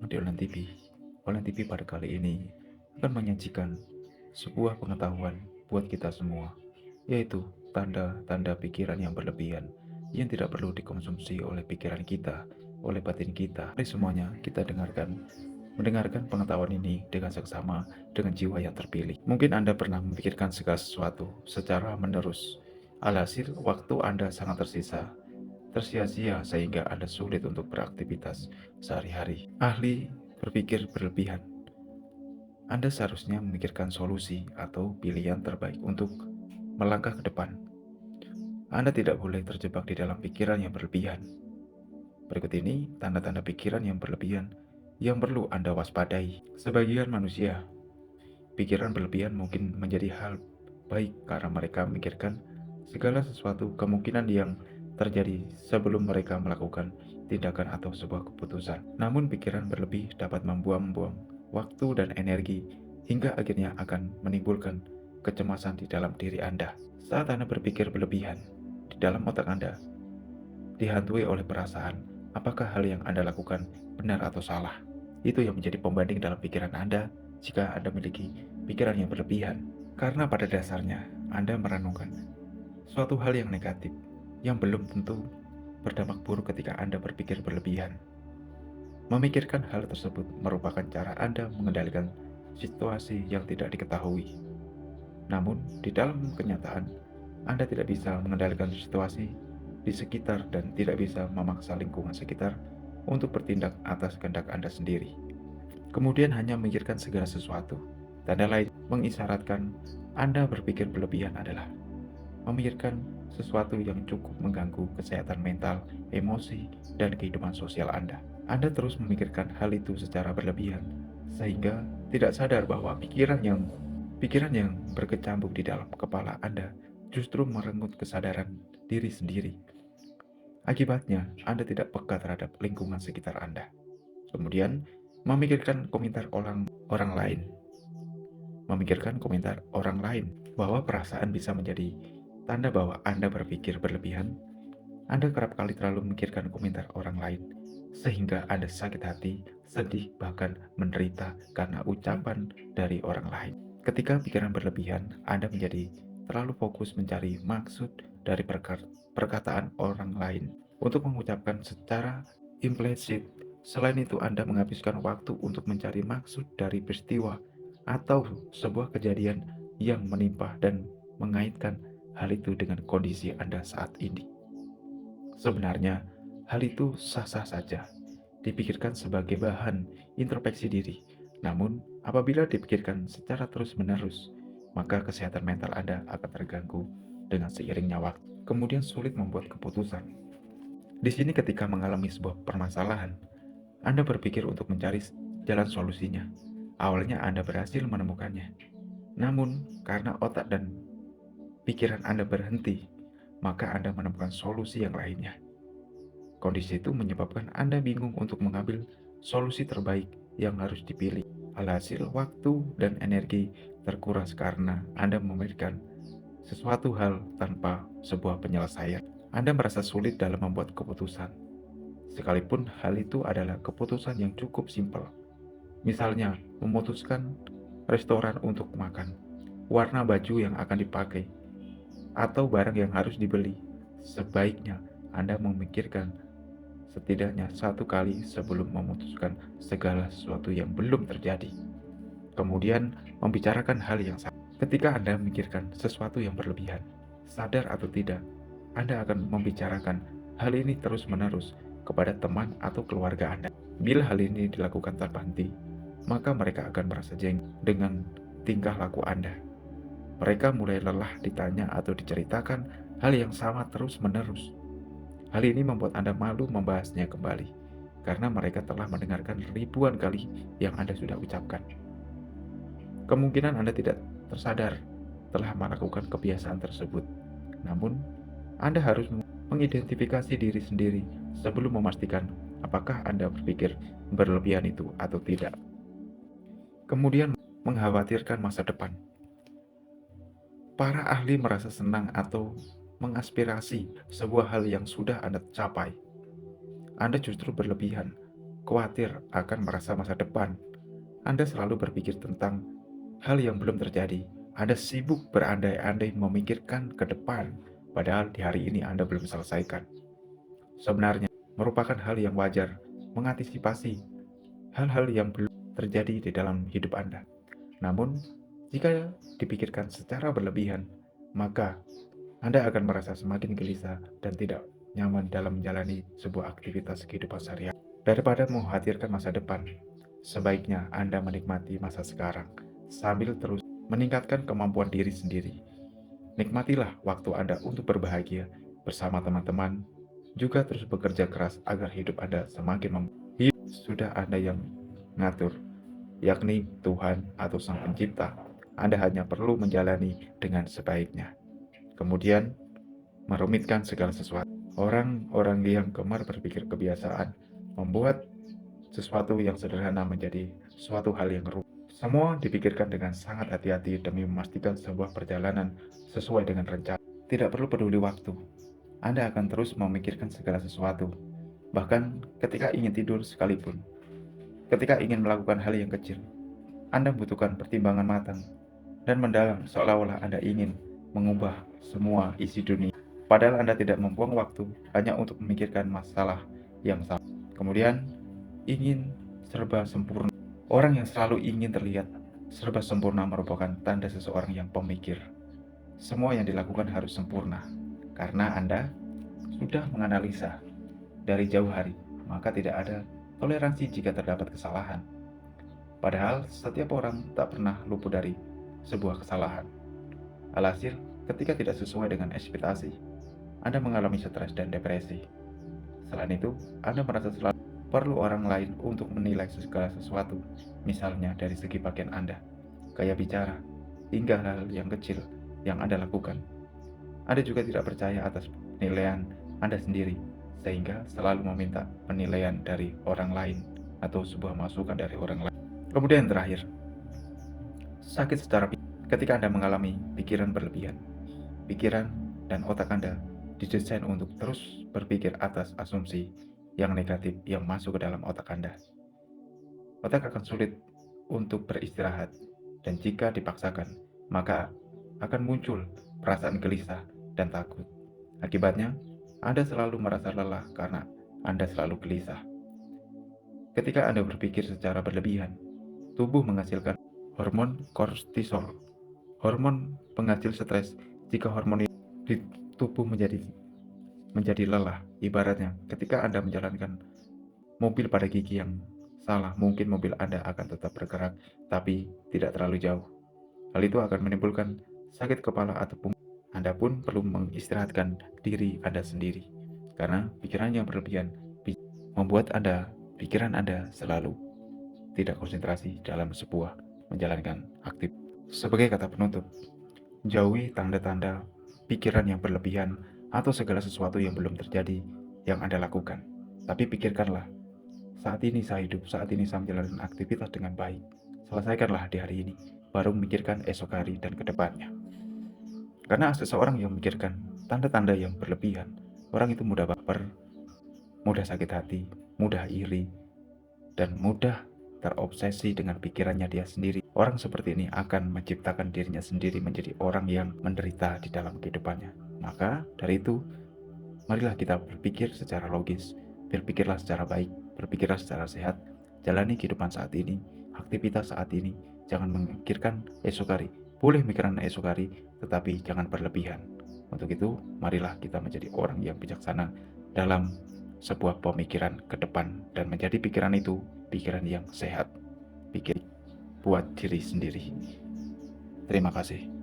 di Online TV pada kali ini akan menyajikan sebuah pengetahuan buat kita semua, yaitu tanda-tanda pikiran yang berlebihan yang tidak perlu dikonsumsi oleh pikiran kita, oleh batin kita. Mari semuanya kita mendengarkan pengetahuan ini dengan seksama, dengan jiwa yang terpilih. Mungkin Anda pernah memikirkan segala sesuatu secara menerus. Alhasil, waktu Anda sangat tersia-sia sehingga Anda sulit untuk beraktivitas sehari-hari. Ahli berpikir berlebihan. Anda seharusnya memikirkan solusi atau pilihan terbaik untuk melangkah ke depan. Anda tidak boleh terjebak di dalam pikiran yang berlebihan. Berikut ini tanda-tanda pikiran yang berlebihan yang perlu Anda waspadai. Sebagian manusia, pikiran berlebihan mungkin menjadi hal baik karena mereka memikirkan segala sesuatu kemungkinan yang terjadi sebelum mereka melakukan tindakan atau sebuah keputusan. Namun pikiran berlebih dapat membuang-buang waktu dan energi hingga akhirnya akan menimbulkan kecemasan di dalam diri Anda. Saat Anda berpikir berlebihan, di dalam otak Anda dihantui oleh perasaan apakah hal yang Anda lakukan benar atau salah. Itu yang menjadi pembanding dalam pikiran Anda jika Anda memiliki pikiran yang berlebihan. Karena pada dasarnya Anda merenungkan suatu hal yang negatif yang belum tentu berdampak buruk ketika Anda berpikir berlebihan. Memikirkan hal tersebut merupakan cara Anda mengendalikan situasi yang tidak diketahui. Namun, di dalam kenyataan, Anda tidak bisa mengendalikan situasi di sekitar dan tidak bisa memaksa lingkungan sekitar untuk bertindak atas kehendak Anda sendiri. Kemudian hanya memikirkan segala sesuatu. Tanda lain mengisyaratkan Anda berpikir berlebihan adalah memikirkan sesuatu yang cukup mengganggu kesehatan mental, emosi, dan kehidupan sosial Anda. Anda terus memikirkan hal itu secara berlebihan, sehingga tidak sadar bahwa pikiran yang berkecambuk di dalam kepala Anda justru merenggut kesadaran diri sendiri. Akibatnya, Anda tidak peka terhadap lingkungan sekitar Anda. Kemudian, memikirkan komentar orang lain. Memikirkan komentar orang lain bahwa perasaan bisa menjadi tanda bahwa Anda berpikir berlebihan. Anda kerap kali terlalu memikirkan komentar orang lain, sehingga Anda sakit hati, sedih, bahkan menderita karena ucapan dari orang lain. Ketika pikiran berlebihan, Anda menjadi terlalu fokus mencari maksud dari perkataan orang lain untuk mengucapkan secara implisit. Selain itu, Anda menghabiskan waktu untuk mencari maksud dari peristiwa atau sebuah kejadian yang menimpa dan mengaitkan hal itu dengan kondisi Anda saat ini. Sebenarnya, hal itu sah-sah saja dipikirkan sebagai bahan introspeksi diri. Namun, apabila dipikirkan secara terus-menerus, maka kesehatan mental Anda akan terganggu dengan seiringnya waktu. Kemudian sulit membuat keputusan. Di sini ketika mengalami sebuah permasalahan, Anda berpikir untuk mencari jalan solusinya. Awalnya Anda berhasil menemukannya. Namun, karena otak dan pikiran Anda berhenti, maka Anda menemukan solusi yang lainnya. Kondisi itu menyebabkan Anda bingung untuk mengambil solusi terbaik yang harus dipilih. Alhasil, waktu dan energi terkuras karena Anda memikirkan sesuatu hal tanpa sebuah penyelesaian. Anda merasa sulit dalam membuat keputusan, sekalipun hal itu adalah keputusan yang cukup simpel. Misalnya, memutuskan restoran untuk makan, warna baju yang akan dipakai, atau barang yang harus dibeli. Sebaiknya Anda memikirkan setidaknya satu kali sebelum memutuskan segala sesuatu yang belum terjadi. Kemudian, membicarakan hal yang sama. Ketika Anda memikirkan sesuatu yang berlebihan, sadar atau tidak, Anda akan membicarakan hal ini terus-menerus kepada teman atau keluarga Anda. Bila hal ini dilakukan tanpa henti, maka mereka akan merasa jengkel dengan tingkah laku Anda. Mereka mulai lelah ditanya atau diceritakan hal yang sama terus-menerus. Hal ini membuat Anda malu membahasnya kembali, karena mereka telah mendengarkan ribuan kali yang Anda sudah ucapkan. Kemungkinan Anda tidak tersadar telah melakukan kebiasaan tersebut. Namun, Anda harus mengidentifikasi diri sendiri sebelum memastikan apakah Anda berpikir berlebihan itu atau tidak. Kemudian, mengkhawatirkan masa depan. Para ahli merasa senang atau mengaspirasi sebuah hal yang sudah Anda capai. Anda justru berlebihan khawatir akan merasa masa depan. Anda selalu berpikir tentang hal yang belum terjadi. Anda sibuk berandai-andai memikirkan ke depan, padahal di hari ini Anda belum selesaikan. Sebenarnya, merupakan hal yang wajar mengantisipasi hal-hal yang belum terjadi di dalam hidup Anda. Namun, jika dipikirkan secara berlebihan, maka Anda akan merasa semakin gelisah dan tidak nyaman dalam menjalani sebuah aktivitas kehidupan sehari-hari. Daripada mengkhawatirkan masa depan, sebaiknya Anda menikmati masa sekarang sambil terus meningkatkan kemampuan diri sendiri. Nikmatilah waktu Anda untuk berbahagia bersama teman-teman, juga terus bekerja keras agar hidup Anda semakin hidup sudah Anda yang ngatur, yakni Tuhan atau Sang Pencipta. Anda hanya perlu menjalani dengan sebaiknya. Kemudian, merumitkan segala sesuatu. Orang-orang yang gemar berpikir kebiasaan membuat sesuatu yang sederhana menjadi suatu hal yang rumit. Semua dipikirkan dengan sangat hati-hati demi memastikan sebuah perjalanan sesuai dengan rencana. Tidak perlu peduli waktu. Anda akan terus memikirkan segala sesuatu. Bahkan ketika ingin tidur sekalipun. Ketika ingin melakukan hal yang kecil, Anda membutuhkan pertimbangan matang dan mendalam seolah-olah Anda ingin mengubah semua isi dunia. Padahal Anda tidak membuang waktu hanya untuk memikirkan masalah yang sama. Kemudian, ingin serba sempurna. Orang yang selalu ingin terlihat serba sempurna merupakan tanda seseorang yang pemikir. Semua yang dilakukan harus sempurna, karena Anda sudah menganalisa dari jauh hari, maka tidak ada toleransi jika terdapat kesalahan. Padahal setiap orang tak pernah luput dari sebuah kesalahan. Alhasil, ketika tidak sesuai dengan ekspektasi, Anda mengalami stres dan depresi. Selain itu, Anda merasa selalu perlu orang lain untuk menilai segala sesuatu, misalnya dari segi pakaian Anda, gaya bicara, hingga hal yang kecil yang Anda lakukan. Anda juga tidak percaya atas penilaian Anda sendiri, sehingga selalu meminta penilaian dari orang lain atau sebuah masukan dari orang lain. Kemudian terakhir, sakit secara ketika Anda mengalami pikiran berlebihan. Pikiran dan otak Anda didesain untuk terus berpikir atas asumsi yang negatif yang masuk ke dalam otak Anda. Otak akan sulit untuk beristirahat, dan jika dipaksakan, maka akan muncul perasaan gelisah dan takut. Akibatnya, Anda selalu merasa lelah karena Anda selalu gelisah. Ketika Anda berpikir secara berlebihan, tubuh menghasilkan hormon kortisol, hormon penghasil stres. Jika hormon di tubuh menjadi lelah, ibaratnya ketika Anda menjalankan mobil pada gigi yang salah, mungkin mobil Anda akan tetap bergerak, tapi tidak terlalu jauh. Hal itu akan menimbulkan sakit kepala atau punggung. Anda pun perlu mengistirahatkan diri Anda sendiri, karena pikiran yang berlebihan membuat pikiran Anda selalu tidak konsentrasi dalam sebuah menjalankan aktivitas. Sebagai kata penutup, jauhi tanda-tanda pikiran yang berlebihan atau segala sesuatu yang belum terjadi yang Anda lakukan. Tapi pikirkanlah, saat ini saya hidup, saat ini saya menjalankan aktivitas dengan baik. Selesaikanlah di hari ini, baru memikirkan esok hari dan kedepannya. Karena seseorang yang memikirkan tanda-tanda yang berlebihan, orang itu mudah baper, mudah sakit hati, mudah iri, dan mudah terobsesi dengan pikirannya dia sendiri. Orang seperti ini akan menciptakan dirinya sendiri menjadi orang yang menderita di dalam kehidupannya. Maka dari itu, marilah kita berpikir secara logis, berpikirlah secara baik, berpikirlah secara sehat, jalani kehidupan saat ini, aktivitas saat ini, jangan memikirkan esok hari. Boleh memikirkan esok hari, tetapi jangan berlebihan. Untuk itu, marilah kita menjadi orang yang bijaksana dalam sebuah pemikiran ke depan, dan menjadi pikiran itu pikiran yang sehat, pikir buat diri sendiri. Terima kasih.